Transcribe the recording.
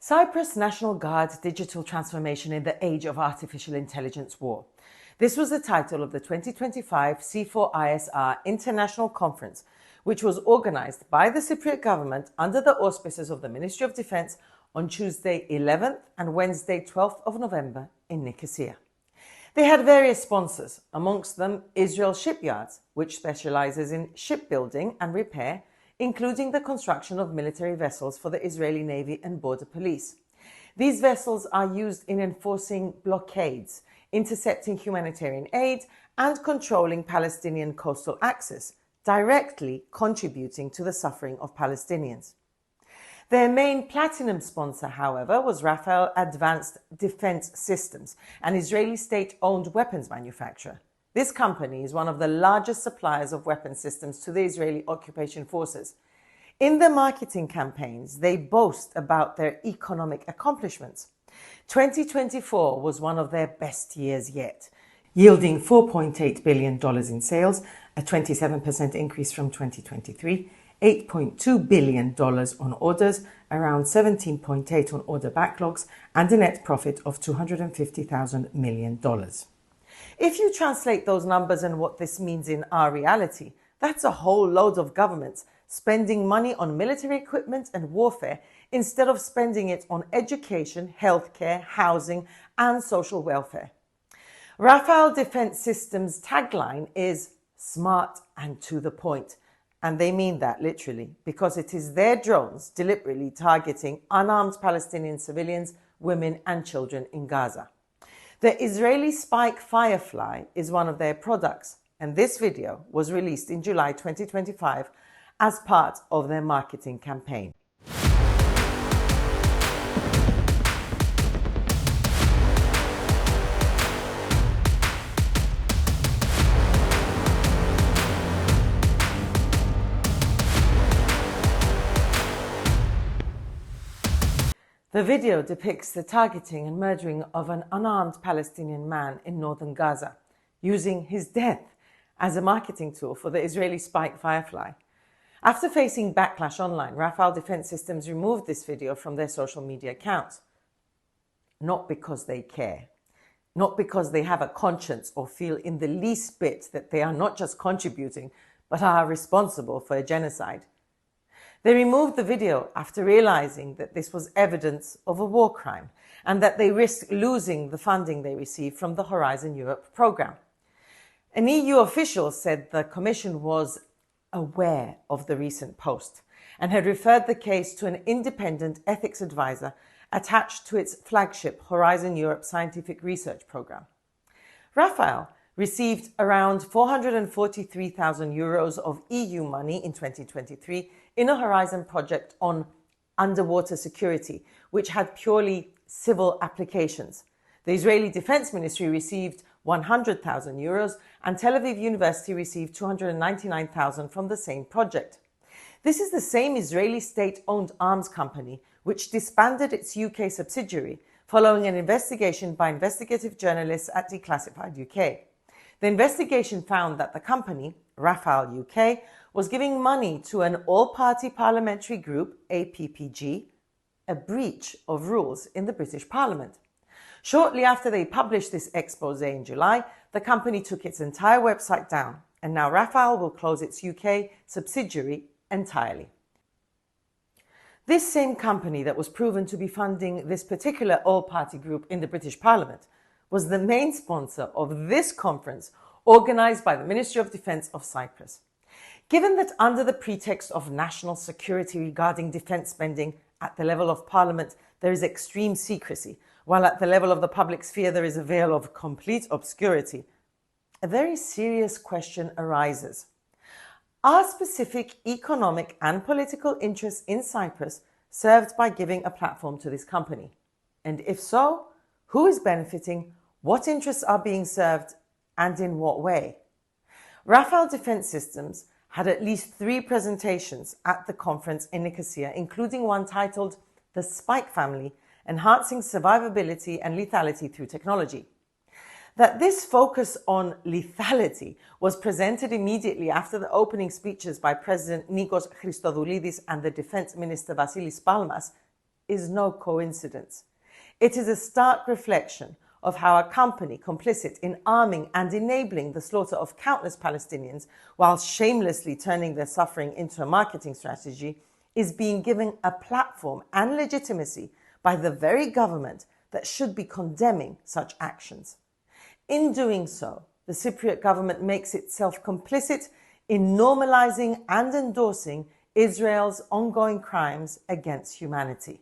Cyprus National Guard's digital transformation in the age of artificial intelligence war. This was the title of the 2025 C4ISR International Conference, which was organized by the Cypriot government under the auspices of the Ministry of Defense on Tuesday 11th and Wednesday 12th of November in Nicosia. They had various sponsors, amongst them Israel Shipyards, which specializes in shipbuilding and repair, including the construction of military vessels for the Israeli Navy and Border Police. These vessels are used in enforcing blockades, intercepting humanitarian aid, and controlling Palestinian coastal access, directly contributing to the suffering of Palestinians. Their main platinum sponsor, however, was Rafael Advanced Defense Systems, an Israeli state-owned weapons manufacturer. This company is one of the largest suppliers of weapon systems to the Israeli occupation forces. In their marketing campaigns, they boast about their economic accomplishments. 2024 was one of their best years yet, yielding $4.8 billion in sales, a 27% increase from 2023, $8.2 billion on orders, around $17.8 billion on order backlogs, and a net profit of $250 million. If you translate those numbers and what this means in our reality, that's a whole load of governments spending money on military equipment and warfare instead of spending it on education, healthcare, housing, and social welfare. Rafael Defense Systems' tagline is smart and to the point. And they mean that literally, because it is their drones deliberately targeting unarmed Palestinian civilians, women, and children in Gaza. The Israeli Spike Firefly is one of their products, and this video was released in July 2025 as part of their marketing campaign. The video depicts the targeting and murdering of an unarmed Palestinian man in northern Gaza, using his death as a marketing tool for the Israeli Spike Firefly. After facing backlash online, Rafael Defense Systems removed this video from their social media accounts. Not because they care, not because they have a conscience or feel in the least bit that they are not just contributing, but are responsible for a genocide. They removed the video after realizing that this was evidence of a war crime and that they risked losing the funding they received from the Horizon Europe program. An EU official said the Commission was aware of the recent post and had referred the case to an independent ethics advisor attached to its flagship Horizon Europe scientific research program. Rafael received around €443,000 of EU money in 2023 in a Horizon project on underwater security, which had purely civil applications. The Israeli Defense Ministry received €100,000 and Tel Aviv University received $299,000 from the same project. This is the same Israeli state-owned arms company which disbanded its UK subsidiary following an investigation by investigative journalists at Declassified UK. The investigation found that the company, Rafael UK, was giving money to an all-party parliamentary group, APPG, a breach of rules in the British Parliament. Shortly after they published this expose in July, the company took its entire website down, and now Rafael will close its UK subsidiary entirely. This same company that was proven to be funding this particular all-party group in the British Parliament was the main sponsor of this conference organized by the Ministry of Defense of Cyprus. Given that under the pretext of national security regarding defense spending at the level of Parliament there is extreme secrecy, while at the level of the public sphere there is a veil of complete obscurity, a very serious question arises. Are specific economic and political interests in Cyprus served by giving a platform to this company? And if so, who is benefiting? What interests are being served, and in what way? Rafael Defense Systems had at least 3 presentations at the conference in Nicosia, including one titled The Spike Family, Enhancing Survivability and Lethality Through Technology. That this focus on lethality was presented immediately after the opening speeches by President Nikos Christodoulidis and the Defense Minister Vasilis Palmas is no coincidence. It is a stark reflection of how a company complicit in arming and enabling the slaughter of countless Palestinians while shamelessly turning their suffering into a marketing strategy is being given a platform and legitimacy by the very government that should be condemning such actions. In doing so, the Cypriot government makes itself complicit in normalizing and endorsing Israel's ongoing crimes against humanity.